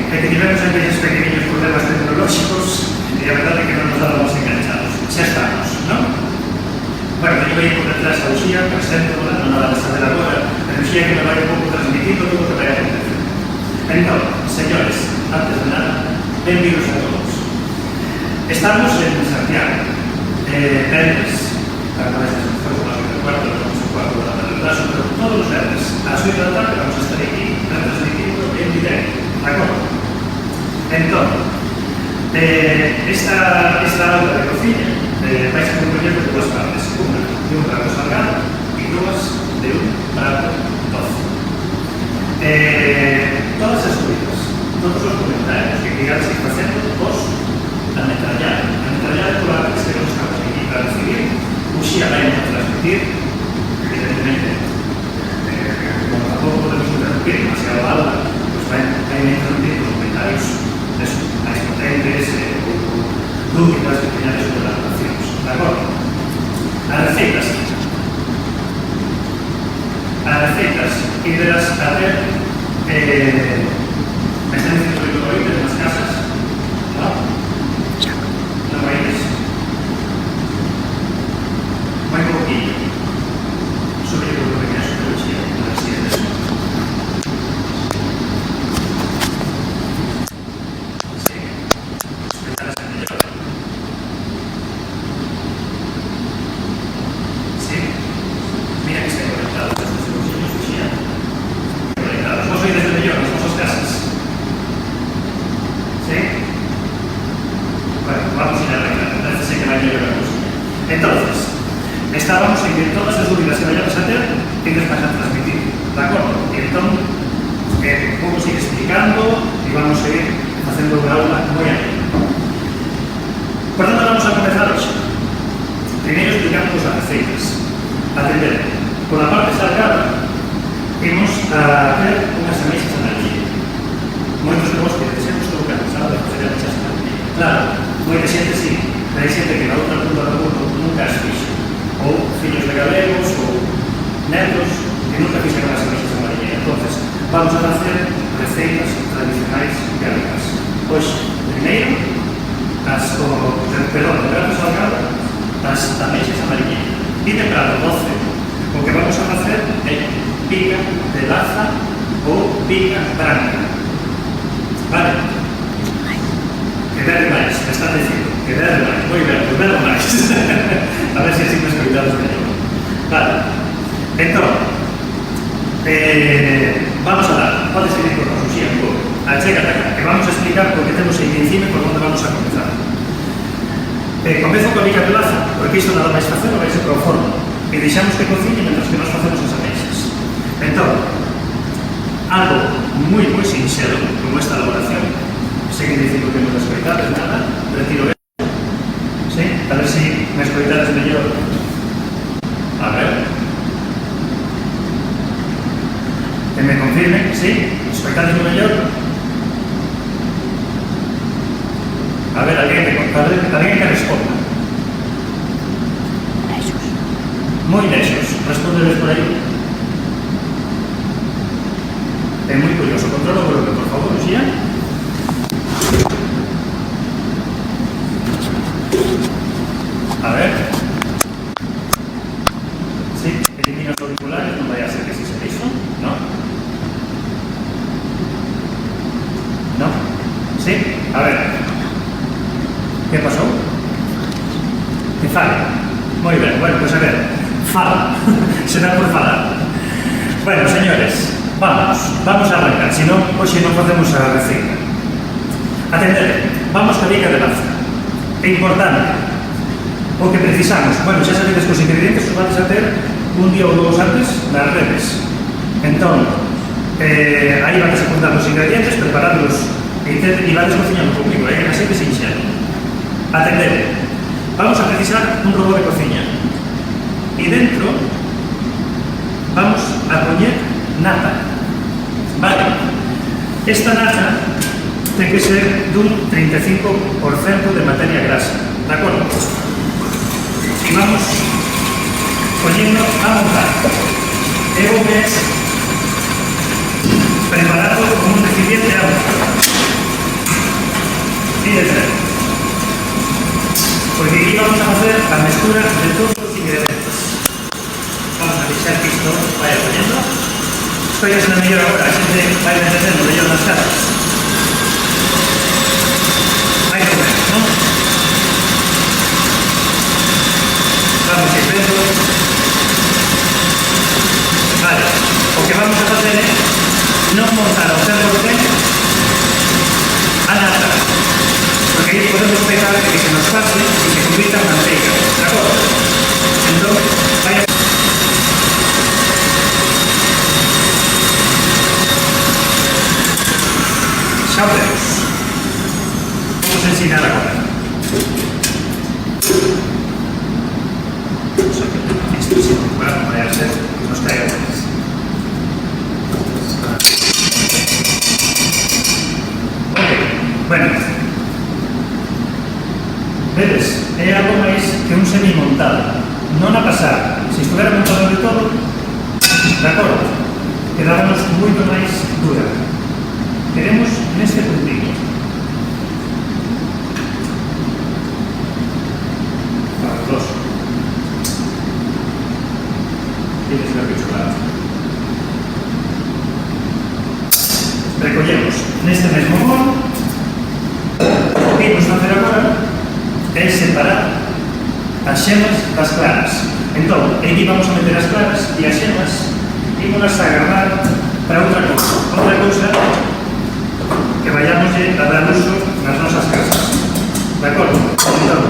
que tivemos aquellos pequeños problemas tecnolóxicos e a verdade é que non nos dábamos enganchados. Xa estamos, non? Bueno, teño aí por detrás a Uxía, presento, non nada de saber agora, pero Uxía que me vai un pouco transmitindo todo o que vai a acontecer. Entón, señores, antes de nada, benvidos a todos. Estamos en Santiago, verdes, para que veces que foi o cuarto, vamos ao cuarto da retraso, pero todos os verdes, a las 8 da tarde vamos a estar aquí, transmitindo en directo, de acordo? Entón, esta aula de cocina vais a compoñer de dúas partes, unha de un prato salgado e dúas de un prato doce. Todas as dúbidas, todos os comentarios que queráis ir facendo, vos a metrallar por la que estemos aquí para recibir, Uxía vai a transmitir, evidentemente, como tampouco podemos interrumpir demasiado a aula, pues vai a interrumpir os comentarios máis potentes ou dúbidas que teñades sobre as relacións. De acordo? As receitas irás a ver me están dicindo que todo oítes nas casas, ¿no? Non oítes? Moi pouquinho. Sobre o que veña sobre o xía, a ver se é eso. Sí. Escoitarase mellor. Sí. Mira que está conectado estes segundos, Uxía. Conectados. Vos oídes de mellor nas vosas casas? ¿Sí? Bueno, vamos a ir a arreglar. Parece que vai mellor a cousa. Entonces, estábamos en que todas as dúbidas que vayamos a ter, que nos vas a transmitir. De acordo? Entón, vamos a ir explicando e vamos a ir facendo unha aula moi aí. Por tanto, vamos a comenzar hoxe. Primeiro explicando as receitas. Atender. Por a parte salgada, imos a ter unhas ameixas a narguilla. Moitos de vos que desexamos todo cansado de facer ameixas a narguilla. Claro, moita xente sí, pero hai xente que na outra punta do mundo nunca as fixo. Ou fillos de galegos, ou netos, que nunca fixeron as ameixas a narguilla. Entonces, vamos a facer receitas tradicionais galegas. Hoxe, primeiro, de prato salgado, as ameixas a narguilla. E de prato doce, o que vamos a facer é pica de laza ou pica branca. Vale? Que verde máis, me están dicindo. Que verde máis, moi ben, pues verde máis. A ver se así me escoitamos mellor. Vale. Entón, vamos a dar, podes seguir con nos, Uxía, un pouco. Achégate acá, que vamos a explicar porque temos aí encima por onde vamos a comenzar. Comezo con pica de laza, porque isto nada máis facer vai ser pro forno. E deixamos que cociñe mentre que nós facemos as ameixas. Entón, algo moi sinxelo, como esta elaboración, sei que dicindo que non me escoitades nada, retiro ben. Sí? A ver se me escoitades mellor. A ver. Que me confirmen, sí? Escoitades mellor? A ver, alguén que responda. Moi lexos, respóndeles por aí. É moi curioso, controlo o volumen, por favor, Uxía. A ver. Sí, elimina os auriculares, non vai a ser que se iso, ¿no? ¿No? Sí, a ver. Que pasou? Que fala? Moi ben, bueno, pues a ver. Fala, será por falar. Bueno, señores, vamos a arrancar, si non, hoxe non facemos a receita. Atender, vamos ca pica de laza. É importante, o que precisamos, bueno, xa sabedes que os ingredientes os vades a ter un día ou dous antes nas redes. Entón, aí vades a contar os ingredientes, prepararlos e vades cociñando comigo, así que sinxelo. Atender, vamos a precisar un robot de cociña. E dentro vamos a poñer nata. Vale. Esta nata ten que ser dun 35% de materia grasa. De acordo? E vamos poñendo a montar. Eu ves preparado con un recipiente de agua. mesura de todos os ingredientes. Vamos a deixar que isto vaya poniendo. Isto ya se mellor agora, a xente vai vendendo mellor nas casas. Hai que ver, non? Vamos a ir vendo. Vale, o que vamos a facer é non montar ao 100% a nata, porque aí podemos pegar que se nos pase e se convierta en manteiga, de acordo? Entón, vai a... Xa o temos. Vamos a ensinar agora. Só que isto se para non vai a ser que nos caiga máis. Bueno, vedes, é algo máis que un semi-montado. Non a pasar, se estuvera montado de todo, de acordo, quedábamos moito máis dura. Queremos neste puntinho. Fabuloso. Tienes ver que chulada. Recollemos neste mesmo bol. O que imos facer agora é separar as xemas das claras. Entón, aquí vamos a meter as claras e as xemas ímolas a agarrar para outra cousa que vayamos a dar uso nas nosas casas. De acordo? Entón,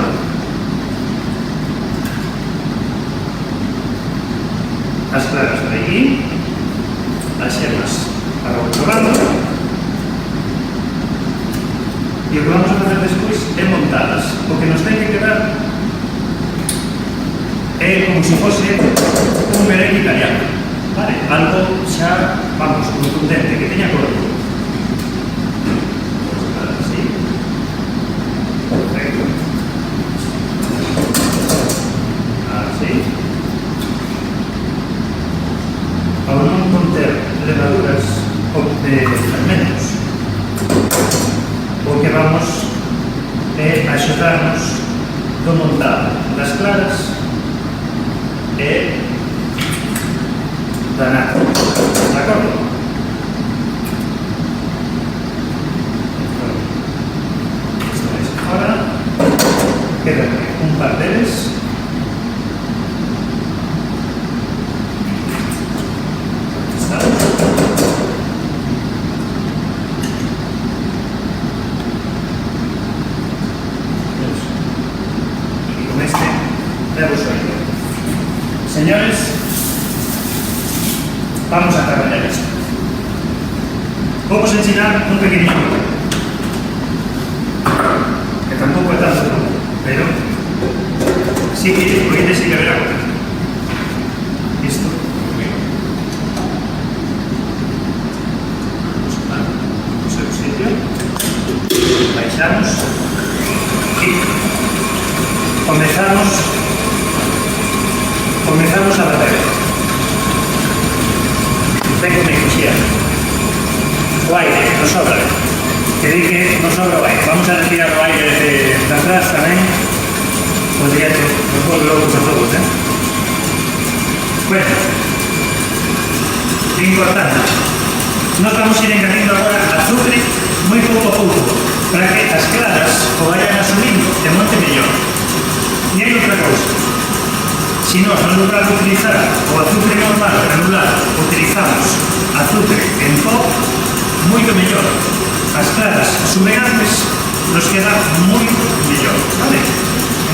as claras por aquí, as xemas para o outro lado. E o que vamos a facer despois é montadas. O que nos ten que quedar é como se fose un merengue italiano, vale? Algo xa, vamos, contundente, que teña corpo. Vamos a quedar así. Perfecto. Así. Ao non conter levaduras ou de fermentos, o que vamos é axudarnos do montado das claras e da nata. De acordo? Isto vai ser fora. Queda un par deles. Está. Señores, vamos a traballar esto. Vamos a ensinar un pequeño truco, que tampouco é tanto, pero sí que podéis ir a ver agora. Isto. Vamos a dar o seu sitio. Baixamos e comenzamos a bater. Ten que me cuxía. O aire, nos sobra. Que di que nos sobra o aire. Vamos a retirar o aire de atrás tamén. Podría que nos volve locos a todos, Bueno, importante. Nós vamos ir enganindo agora azúcar moi pouco a pouco, para que as claras o vayan asumindo de monte mellor. E hai outra cousa. Si nós, en lugar de utilizar o azúcar normal granular, utilizamos azúcar en pó, moito mellor. As claras sumeantes nos queda moito mellor, vale?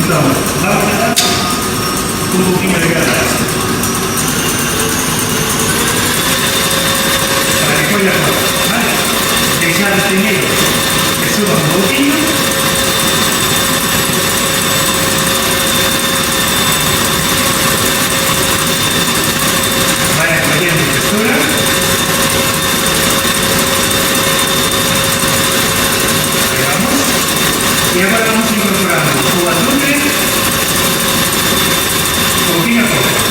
Entón, vamos a dar un poquinho de gas a este. Para que colla todo, vale? Deixar primeiro que suba un poquinho. Y ahora vamos incorporando o azúcar poquinho a pouco.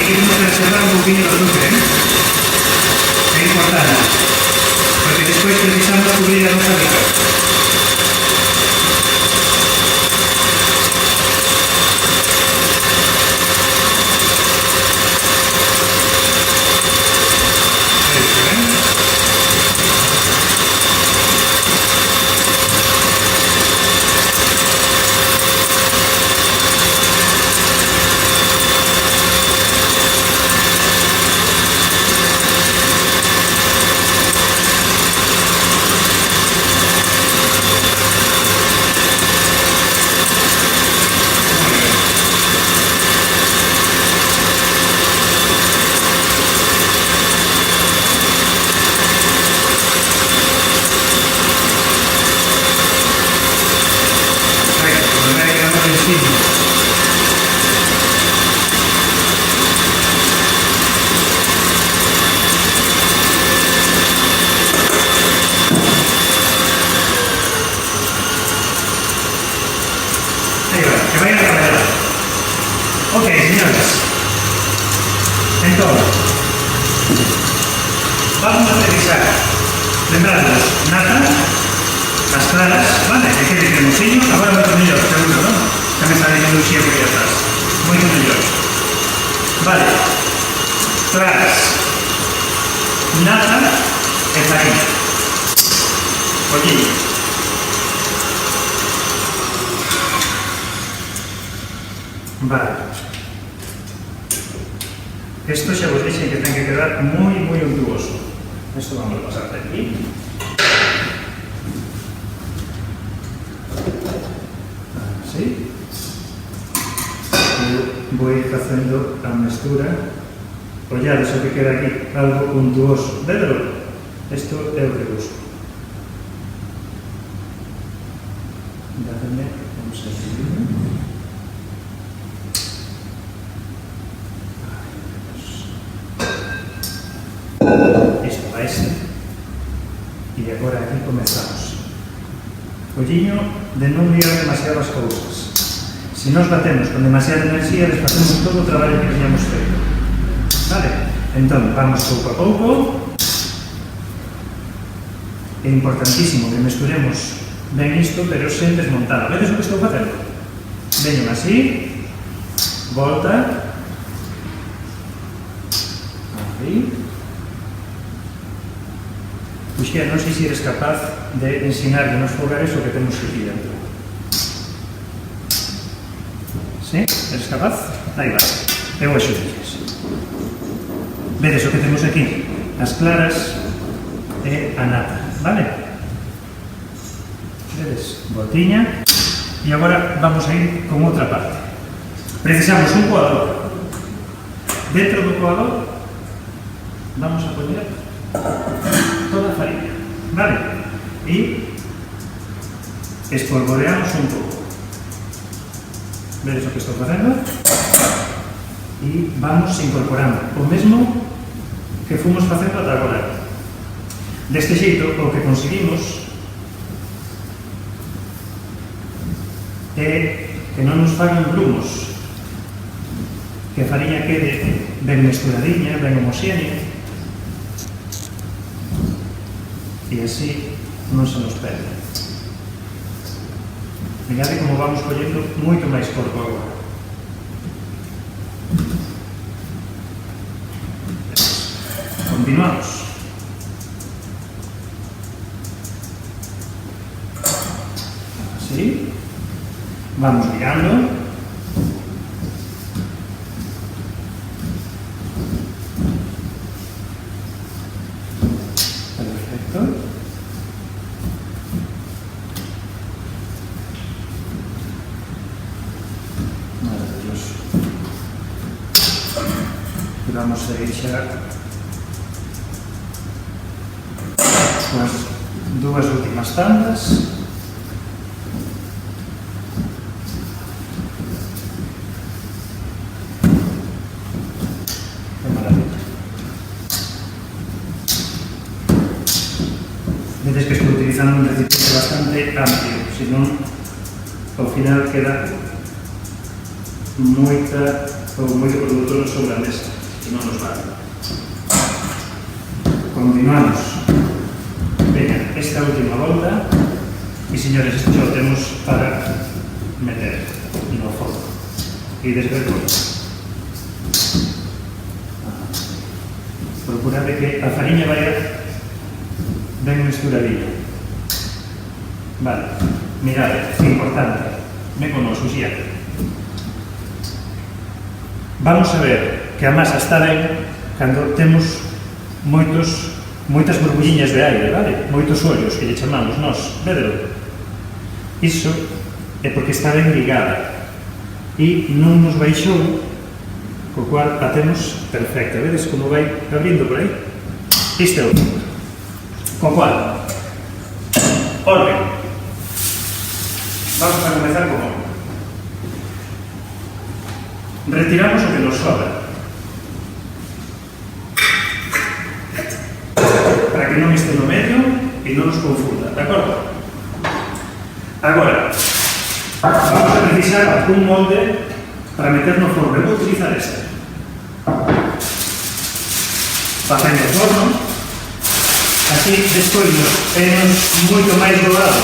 aquí tenemos que reservar un poquinho de azúcar, é importante, porque despois precisamos cubrir a nosa rica. Que vaya a la carrera. Ok, señores. Entonces, vamos a revisar. Lembrarnos, nata, las claras, ¿vale? Que quede cremosillo. Ahora muy mejor, seguro, ¿no? Ya me está diciendo un chía por ahí atrás. Muy mejor. Vale. Claras. Nata e farina. Pollillo. Vale. Esto xa vos dixen que ten que quedar moi untuoso. Esto vamos a pasar de aquí. Así. Vou ir facendo a mestura. Ollade, o que queda aquí, algo untuoso. Vedelo? Isto é o que busco. Dádeme un segundo. Isto vai ser. E agora aquí comenzamos. Colliño de non liar demasiadas cousas. Se nos batemos con demasiada enerxía, desfacemos todo o traballo que teníamos feito. Vale? Entón, vamos pouco a pouco. É importantísimo que mesturemos ben isto, pero sen desmontar. Vedes o que estou facendo? Veño así, volta, aí. Uxía, non sei se eres capaz de ensinar nos fogares o que temos aquí dentro. Sí? Eres capaz? Aí va. Eu axudilles. Vedes o que temos aquí? As claras e a nata, vale? Vedes? Botiña. E agora vamos a ir con outra parte. Precisamos un coador. Dentro do coador vamos a poner toda a farina, vale? E espolvoreamos un pouco. Vedes o que estou facendo? E vamos incorporando o mesmo que fomos facendo ata agora. Deste xeito, o que conseguimos é que non nos fagan grumos, que a fariña quede ben mesturadiña, ben homoxénea, e así non se nos perde. Mirade como vamos collendo moito máis corpo agora. Continuamos. Así. Vamos mirando. Perfecto. Maravilloso. E vamos a ir xa as dúas últimas tandas. Que maravilla. Vedes que estou utilizando un recipiente bastante amplio, senón ao final queda moito produto sobre a mesa. que non nos vale. Continuamos. Venga, esta última volta. E, señores, isto xa o temos para meter no fondo. E desver todo. Procurad que a fariña vaya ben mesturadilla. Vale, mirad, é importante. Me conoso, xía. Vamos a ver que a masa está ben cando temos moitas burbulliñas de aire, vale? Moitos ollos que lle chamamos nós, vedelo? Iso é porque está ben ligada e non nos baixou, co cual a temos perfecta. Vedes como vai abrindo por aí? Isto é o punto. Co cual, orden. Vamos a comenzar con orden. Retiramos o que nos sobra. Para que non este no medio e non nos confunda, de acordo? Agora, vamos a precisar un molde para meter no forno. Vou utilizar este. Facendo o forno, así despois é moito máis doado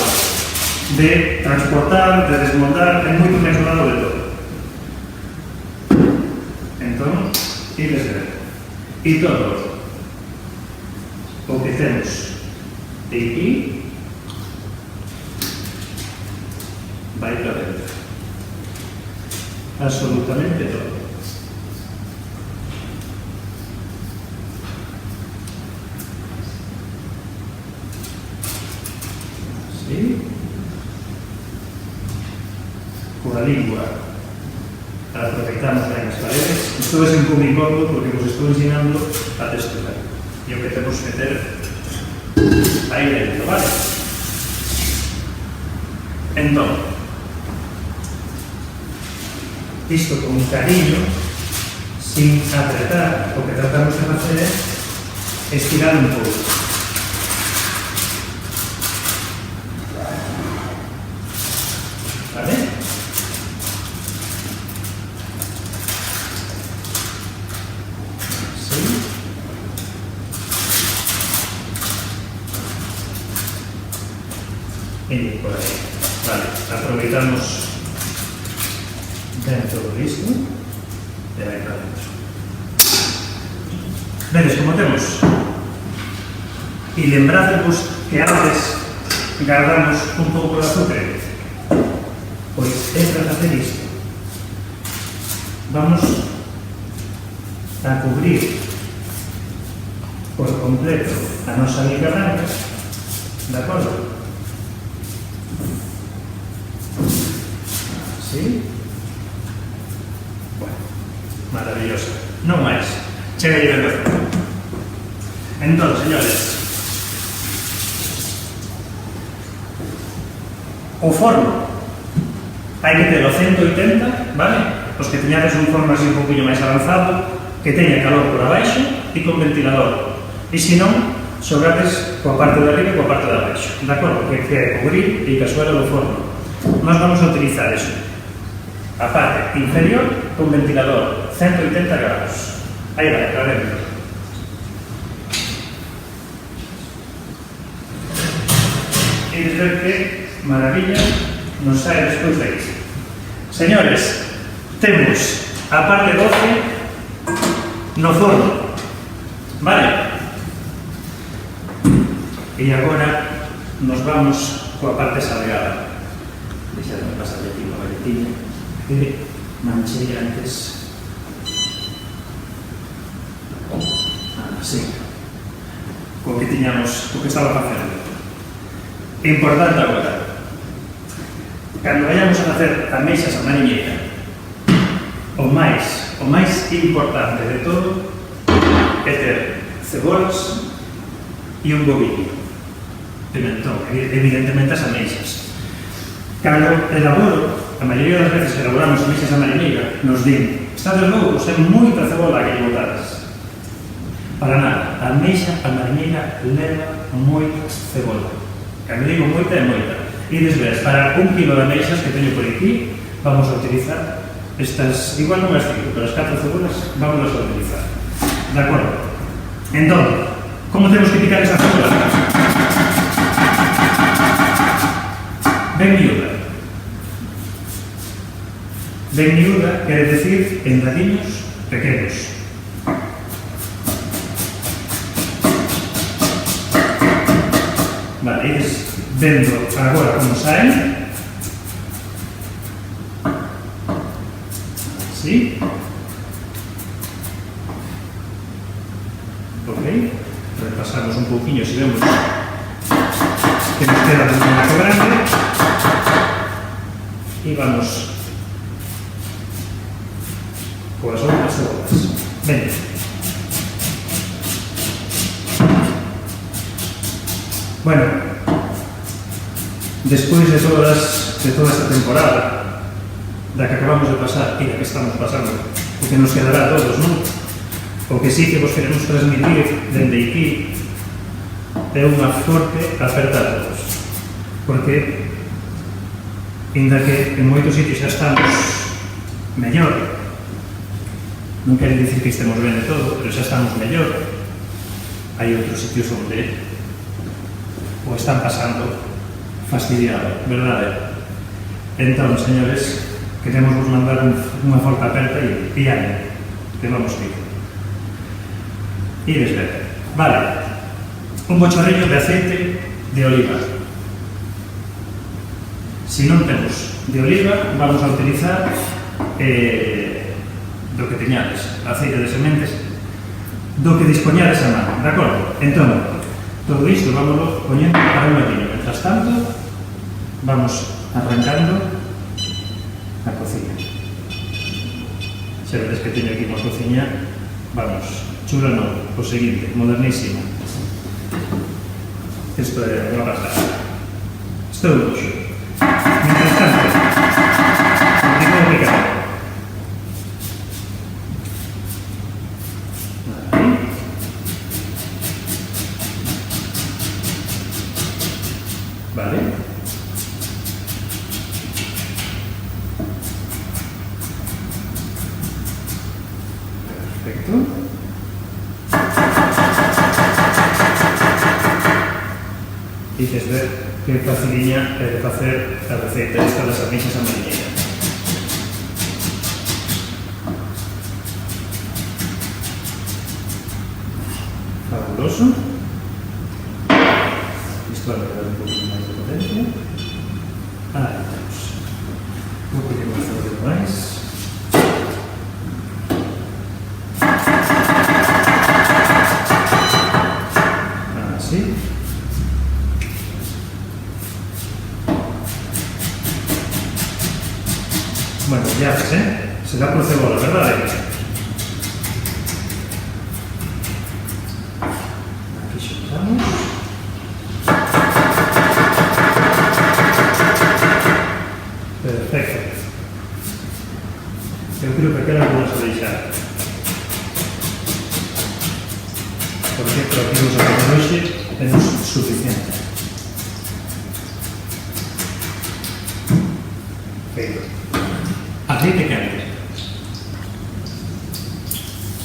de transportar, de desmontar, é moito máis doado de todo. Entón, ides ver. E todo o que temos de aquí vai para dentro. Absolutamente todo. Así. Con a lingua aproveitamos ben as paredes. Isto é un pouco incómodo porque vos estou ensinando a textura. E o que temos que meter aí dentro, vale? Entón, isto con cariño, sin apretar, o que tratamos de facer é estirar un pouco. Vale? E por aí. Vale, aproveitamos ben todo isto e vai para dentro. Vedes como temos? E lembrádevos que antes guardamos un pouco de azúcar. Pois é para facer isto. Vamos a cubrir por completo a nosa mica branca, de acordo? ¿Sí? Bueno, maravilloso. Non máis. Chega aí ben. Entón, señores, o forno hai que ter o 180, vale? Os que teñades un forno así un poquinho máis avanzado, que teña calor por abaixo e con ventilador. E se non, xogates coa parte de arriba e coa parte de abaixo. De acordo? Que é cubrir e que a suela do forno. Nós vamos a utilizar eso. A parte inferior con ventilador, 180 grados. Aí vai, para dentro. E ver que maravilla nos sae despois de isto. Señores, temos a parte 12 no forno. Vale? E agora nos vamos coa parte salgada. Deixadme pasar aquí unha valetilla que manchei antes. Así. Co que tiñamos, o que estaba facendo. Importante agora. Cando vayamos a facer ameixas a mariñeira, o máis importante de todo é ter cebolas e un bovillo. Pimentón, evidentemente as ameixas. Cando elaboro, a maioría das veces que elaboramos ameixas a mariñeira, nos din, estades loucos, é moita cebola que lle botades. Para nada, a ameixa a mariñeira leva moita cebola. Cando digo moita, é moita. E desves, para 1 kilo de ameixas que teño por aquí, vamos a utilizar estas, igual non as 5, pero as 4 cebolas vamos a utilizar. De acordo? Entón, como temos que picar esa cebola? Ben miúda. Ben miúda quere decir en radiños pequenos. Vale, ides vendo agora como saen. Así. Ok. Repasamos un pouquinho se vemos que nos queda un poco grande. E vamos coas outras cebolas. Ben. Bueno, despois de toda esta temporada da que acabamos de pasar e da que estamos pasando, o que nos quedará a todos, non? O que sí que vos queremos transmitir dende aquí é unha forte aperta a todos, porque inda que en moitos sitios xa estamos mellor, non quere dicir que estemos ben de todo, pero xa estamos mellor, hai outros sitios onde o están pasando fastidiado, verdade? Entón, señores, queremos vos mandar unha forte aperta e ánimo, que vamos ir. Ides ver. Vale, un bochorrillo de aceite de oliva. Se non temos de oliva, vamos a utilizar do que teñades, aceite de sementes, do que dispoñades a mano, de acordo? Entón, todo isto vámonos poñendo para un ladiño. Mientras tanto, vamos arrancando a cociña. Se vedes que teño aquí unha cociña, vamos, chula non, o seguinte, modernísima. Isto é unha pasada. Isto é un luxo. Mientras tanto, continúo a picar. Vale. Perfecto. Dices ver que faciliña é de facer a receita esta das ameixas amarillas. Fabuloso. Isto vai dar un pouquinho máis de potencia. Aí temos. Un pouquinho máis de máis. Así. Bueno, ya ves, se da por cebola, ¿verdad? Aquí soltamos. Perfecto. Eu creo que queda algunas a deixar. Porque por aquí vos a comer hoxe temos suficiente. Feito. Aceite quente.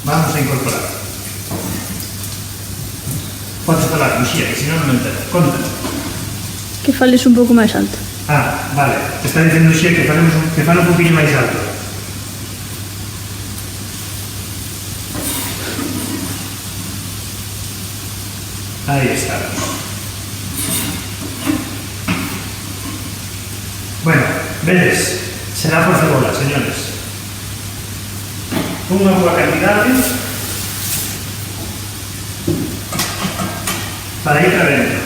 Vamos a incorporar. Podes falar, Luxía, que si non me entero. Conta. Que fales un pouco máis alto. Ah, vale. Te está dicendo Xia que fale un poquinho máis alto. Aí estamos. Bueno, vedes, será por cebola, señores. Unha boa cantidade para ir para dentro.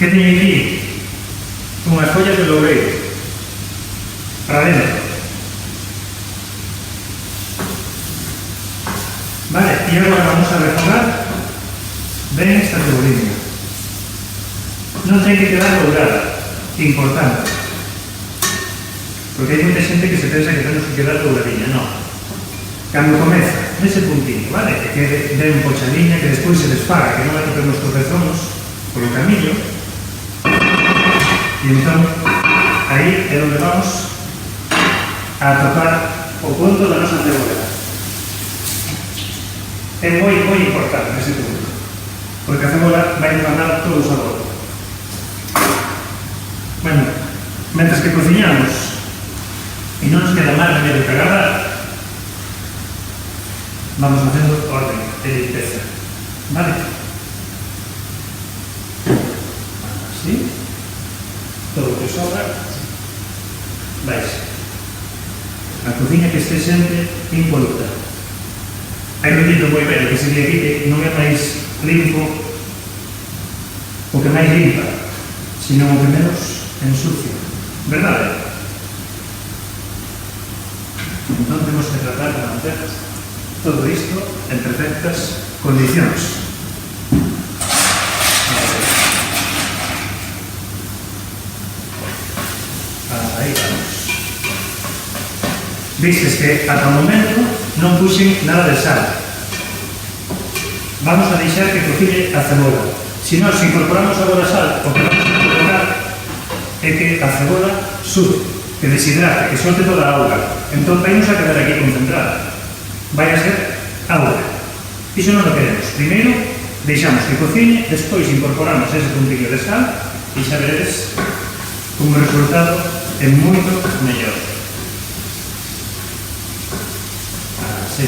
Que teño aquí? Unhas follas de loureiro para dentro. Vale, e agora vamos a refogar ben esta cebolinha. Non ten que quedar dourada, importante. Porque hai moita xente que se pensa que temos que quedar douradinha, non. Cando comeza, nese puntinho, vale? Que quede ben pochadiña, que despois se desfaga, que non atopemos tropezóns polo camiño. E entón, aí é onde vamos a atopar o punto da nosa cebola. É moi importante ese punto, porque a cebola vai mandar todo o sabor. Bueno, mentre que cociñamos e non nos queda máis remedio que agarrar, vamos facendo orden e limpeza, vale? Así, todo o que sobra vais. A cociña que este sempre impoluta. Hai un dito moi bello que se di aquí que non é máis limpo o que máis limpa, sino o que menos ensucia, verdade? Entón temos que tratar de manter todo isto en perfectas condicións. Aí vamos. Vistes que ata o momento non puxen nada de sal. Vamos a deixar que cocine a cebola. Se nós incorporamos agora sal, o que vamos a provocar é que a cebola sube, que deshidrate, que solte toda a auga. Entón vais a quedar aquí concentrada. Vai a ser auga. Iso non o queremos. Primeiro, deixamos que cocine, despois incorporamos ese puntillo de sal e xa veredes como o resultado é moito mellor. Así.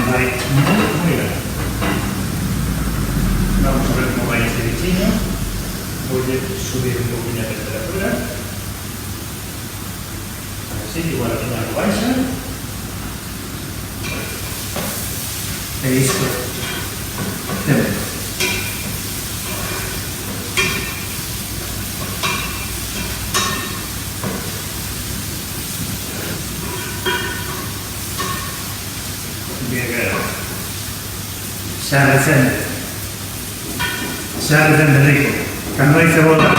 Vai moi ben. Vamos a ver como vai este bichiño. Voy a subir un poquinho a temperatura. Así, igual aquí algo baixa. E isto temos. Bien, xa recende rico. Cando hai cebola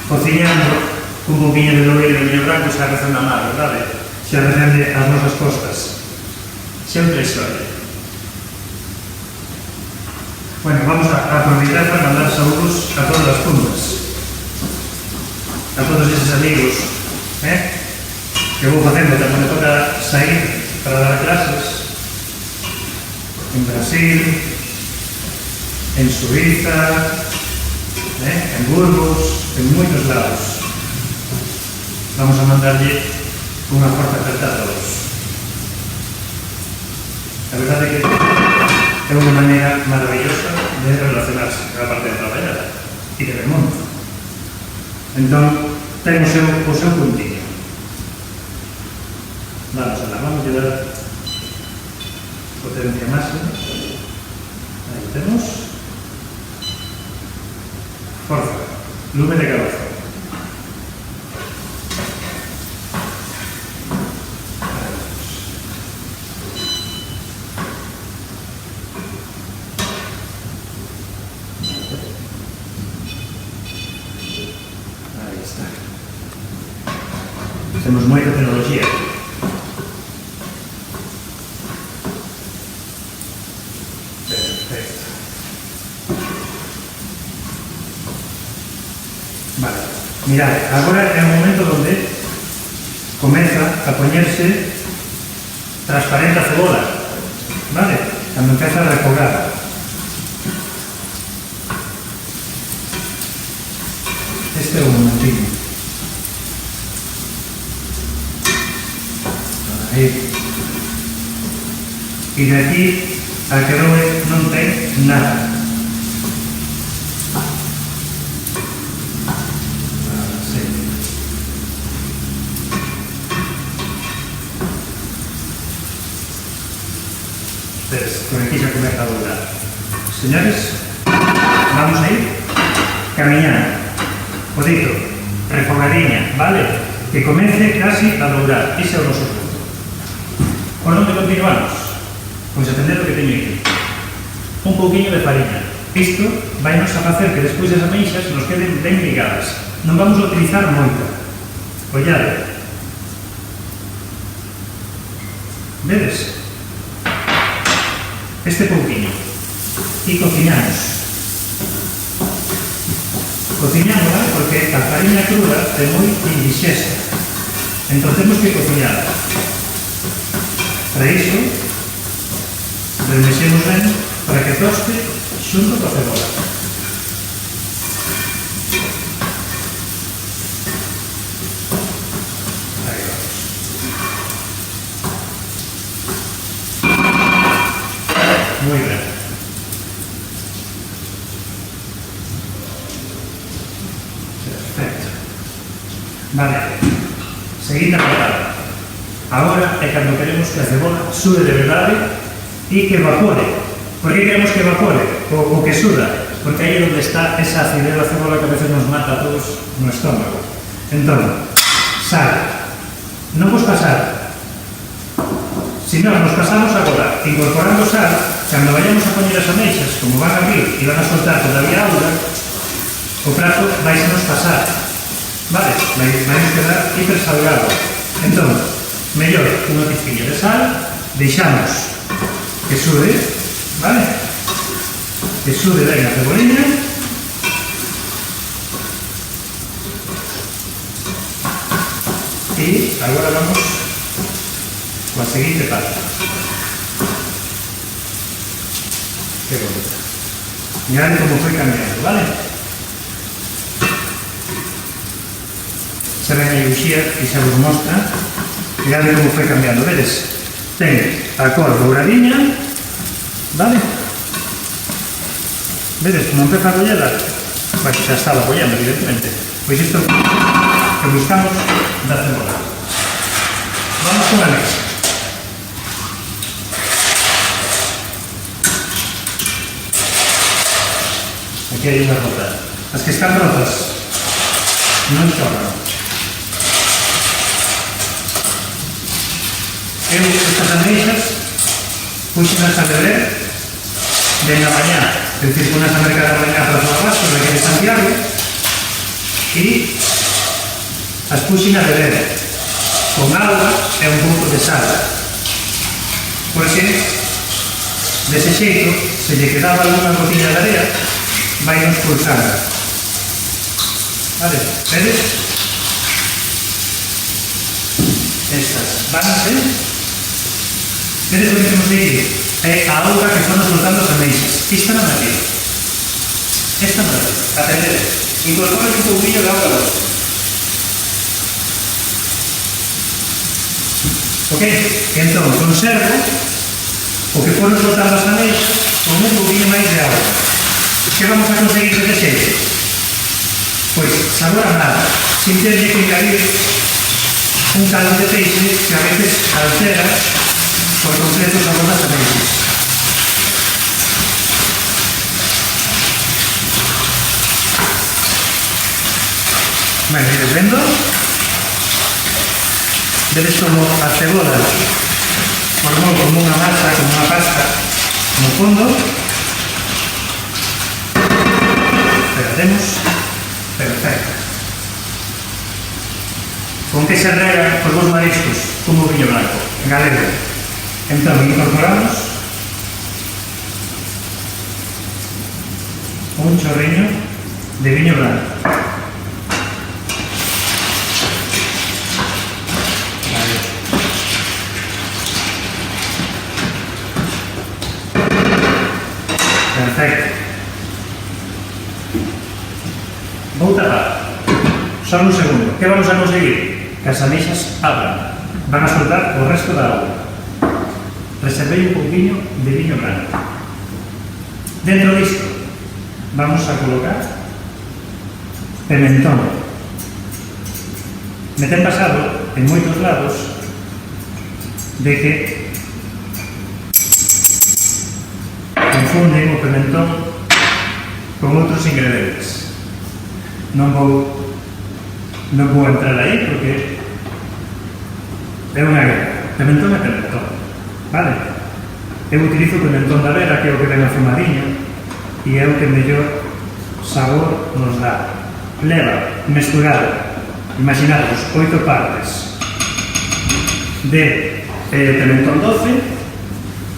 cociñando un poquinho de lobeiro e millo branco xa recende a mar, verdade? Xa recende as nosas costas. Sempre historia. Bueno, vamos a aproveitar para mandar saúdos a todas as puntas, a todos esos amigos que vou facendo cando me toca sair para dar clases en Brasil, en Suiza, en Burgos, en moitos lados. Vamos a mandarlle unha forte aperta a todos. A verdade é que é unha maneira maravillosa de relacionarse a parte de traballar e de remonto. Entón, ten o seu puntillo. Vamos a dar potencia máxima. Aí temos. Forza. Lume de cabeza. Temos moita tecnología. Perfecto. Vale. Mirad, agora é un momento onde comeza a poñerse transparente a cebola. Vale? Cando empeza a refogar. Este é un momentinho. Aí. E de aquí a que non ten nada. Así. Por aquí xa comeza a doblar. Señores, vamos a ir camiñando. Podito, refogadiña, vale? Que comece casi a doblar. Ese é o noso punto. Por onde continuamos? Pois atender o que teño aquí. Un pouquiño de farina. Isto vai nos a facer que despois as ameixas nos queden ben ligadas. Non vamos a utilizar moita. Ollade. Vedes? Este pouquiño. E cociñamos. cociñámola porque a fariña cruda é moi indixesta. Entón temos que cociñala. Para iso, remexemos ben para que toste xunto coa cebola. Aí vamos. Moi ben. Perfecto. Vale. Seguinte apartado. Agora é cando queremos que a cebola sude de verdade e que evapore. Por que queremos que evapore? O que suda? Porque aí é onde está esa acidez da cebola que a veces nos mata a todos no estómago. Entón, sal. Non vos pasar. Si non, nos pasamos agora, incorporando sal, cando vayamos a poñer as ameixas, como van a abrir e van a soltar todavía auga, o prato vais a nos pasar. Vale? Vais quedar hiper salgado. Entón, mellor unha pizquiña de sal, deixamos que sude, vale? Que sude ben a ceboliña. E agora vamos coa seguinte parte. Que bonita. Mirad como foi cambiando, vale? Se ven aí o xía e xa vos mostra. Mirad como foi cambiando, vedes? Ten a cor douradinha, vale? Vedes como empeza a collela? Pois xa estaba collendo, evidentemente. Pois isto que buscamos da cebola. Vamos con a mesa. Aquí hai unha rota. As que están rotas non chorran. Eu estas ameixas puxenas a beber de na mañá, é dicir, unas a mercar a mañá para os abastos de aquí de Santiago e as puxen a beber con auga e un pouco de sal, porque dese xeito, se lle quedaba alguna gotiña de area, vai nos pulsando. Vale, vedes? Estas vanse. Vedes o que temos de ir? É a auga que están soltando as ameixas. Esta non é. Esta non é. Atendede. Incorpora un pouquinho de auga doce. Ok? Entón, conservo o que foron soltando as ameixas con un pouquinho máis de auga. Que vamos a conseguir de xeito? Pois, sabor a nada. Sin terlle que engadir un caldo de peixe que a veces altera por completo o sabor das ameixas. Bueno, ides vendo? Vedes como a cebola formou como unha masa, como unha pasta no fondo. Temos perfecto. Con que se rega os vos mariscos como viño blanco, galego. Entón, incorporamos un chorriño de viño blanco. Perfecto. Vou tapar. Só un segundo. Que vamos a conseguir? Que as ameixas abran. Van a soltar o resto da auga. Reservei un pouquinho de viño branco. Dentro disto vamos a colocar pimentón. Me ten pasado en moitos lados de que confunden o pimentón con outros ingredientes. Non vou entrar aí porque é unha guerra. Pimentón é pimentón, vale? Eu utilizo o pimentón da vera, que é o que ven afumadinho, e é o que mellor sabor nos dá. Leva mesturado, imaginadvos, 8 partes de pimentón doce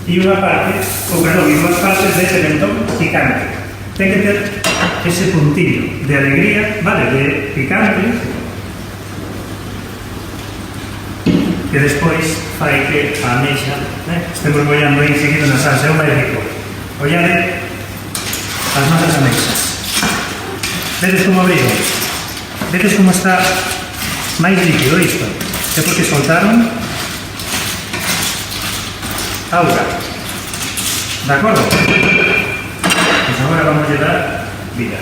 e unha parte, ou perdón, e 2 partes de pimentón picante. ten que ter ese puntillo de alegría, vale, de picante, que despois fai que a ameixa estemos bollando aí seguido na salsa, é o máis rico. Ollade as nosas ameixas. Vedes como abriu? Vedes como está máis líquido isto? É porque soltaron auga. De acordo? Pois agora vamos a dar vida.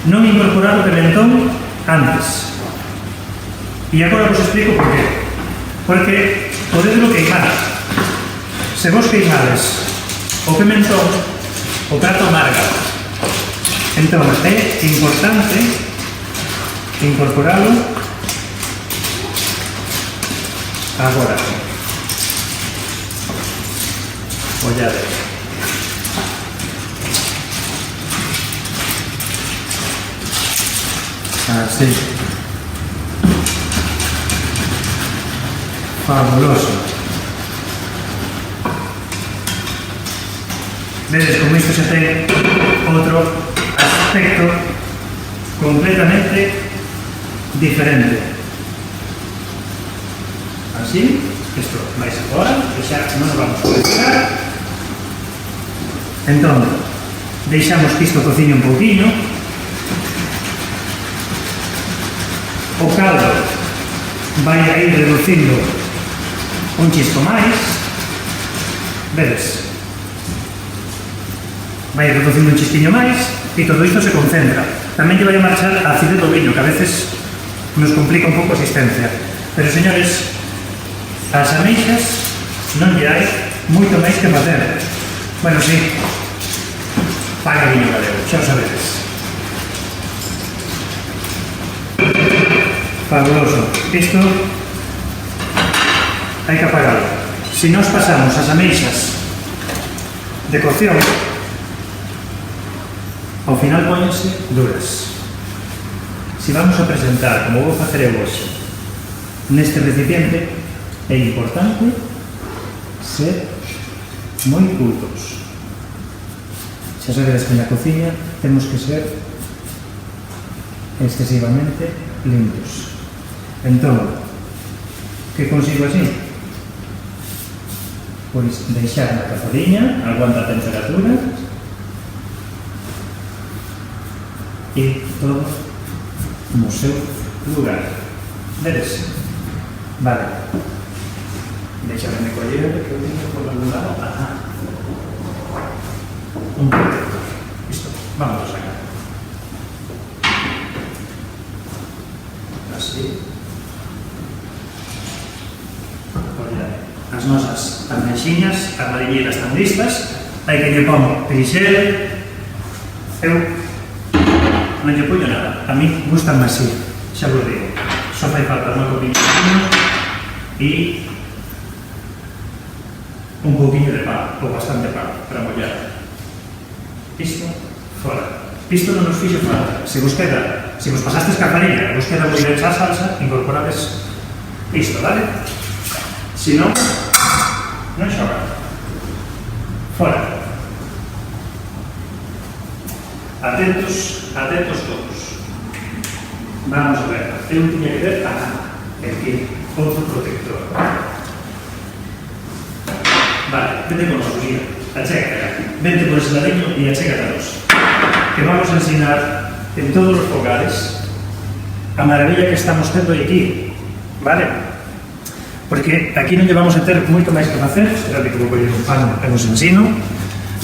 Non incorporar o pimentón antes. E agora vos explico por qué. Porque podedlo queimar. Se vos queimades o pimentón, o prato amarga. Entón, é importante incorporarlo agora. Ollade. Así. Fabuloso. Vedes como isto se ten outro aspecto completamente diferente. Así, isto vais agora, e xa non nos vamos a deixar. Entón, deixamos que isto cociñe un pouquinho. O caldo vai a ir reducindo un chisco máis. Vedes? Vai reducindo un chisquiño máis e todo isto se concentra. Tamén lle vai a marchar a acidez do viño, que a veces nos complica un pouco a existencia. Pero, señores, as ameixas non lle hai moito máis que facer. Bueno, sí, paga viño galego, xa o sabedes. Fabuloso. Isto hai que apagarlo. Se nos pasamos as ameixas de cocción, ao final póñense duras. Se vamos a presentar, como vou facer eu hoxe, neste recipiente, é importante ser moi cultos. Xa sabedes que na cociña temos que ser excesivamente limpos. Entón, que consigo así? Pois deixar na cazadiña, aguanta a temperatura, e todo no seu lugar. Vedes? Vale. Deixame de coller que eu teño por algún lado. Ajá. Un protector. Isto, vamos a sacar. Así. Olha, as nosas almexiñas, as mariñeiras están listas. Hai que lle pon perixel. Eu non lle poño nada. A mí gustan así, xa vos digo. Só fai falta unha copiña de vino e un pouquinho de pan, ou bastante pan, para mollar. Isto, fora. Isto non nos fixo falta. Se vos queda, se vos pasastes ca farina, vos queda moi ben a salsa, incorporades isto, vale? Se non, non xoga. Fora. Atentos, atentos todos. Vamos a ver. Eu tiña que ver aquí, outro protector. Vale, vete con nos, mira. Achégate. Vente por ese ladiño e achégate a nos. Que vamos a ensinar en todos os fogares a maravilla que estamos tendo aquí. Vale? Porque aquí non llevamos a ter moito máis que facer. Esperade que vou coller un pan e vos ensino.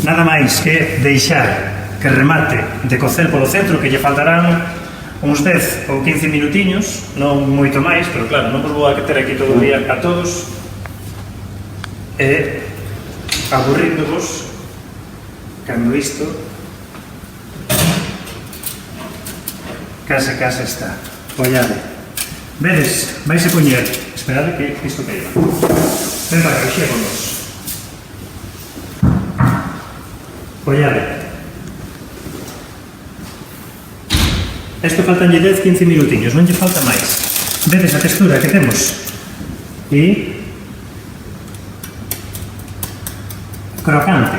Nada máis que deixar que remate de cocer polo centro, que lle faltarán uns 10 ou 15 minutiños, non moito máis, pero claro, non vos vou a ter aquí todo o día a todos, e aburríndovos cando isto case está. Ollade. Vedes, vais a poñer, esperade que isto queima. Ven para que xémonos. Ollade. Isto faltanlle 10-15 minutiños, non lle falta máis. Vedes a textura que temos? E crocante.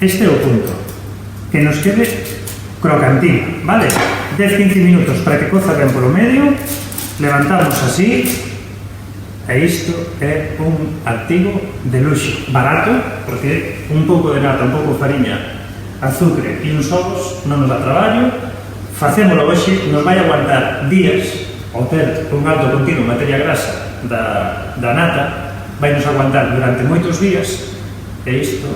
este é o punto. Que nos quede crocantina, vale? 10-15 minutos para que coza ben polo medio, levantamos así, e isto é un artigo de luxo, barato, porque un pouco de nata, un pouco de fariña, azúcar e uns ovos non nos dá traballo, facémolo hoxe, nos vai aguantar días, ao ter un alto continuo en materia grasa da nata, vai nos aguantar durante moitos días, e isto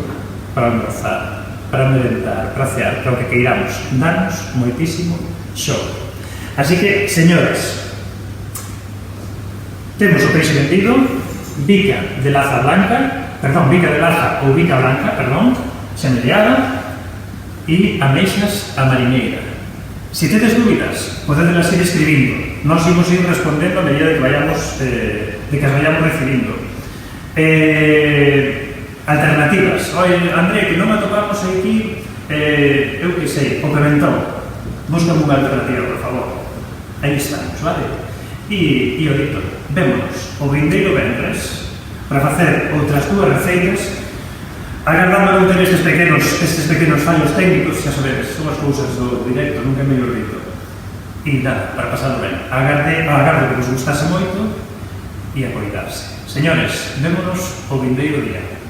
para almorzar, para merendar, para cear, para o que queiramos, danos moitísimo xogo. Así que, señoras, temos o peixe vendido, bica de laza blanca, perdón, bica de laza ou bica blanca, perdón, xenereada, e ameixas a mariñeira. Se tedes dúbidas, podedelas ir escribindo. Nós imos ir respondendo a medida de que as vayamos recibindo. Alternativas. Oi, André, que non me atopamos aquí, eu que sei, o pimentón. Buscame unha alternativa, por favor. Aí estamos, vale? E o dito, vémonos o vindeiro vendres para facer outras dúas receitas, agardando non ter estes pequenos fallos técnicos, xa sabedes, son as cousas do directo, nunca é mellor dito. E nada, para pasarlo ben. Agardo que vos gustase moito e a cuidarse. Señores, vémonos o vindeiro día.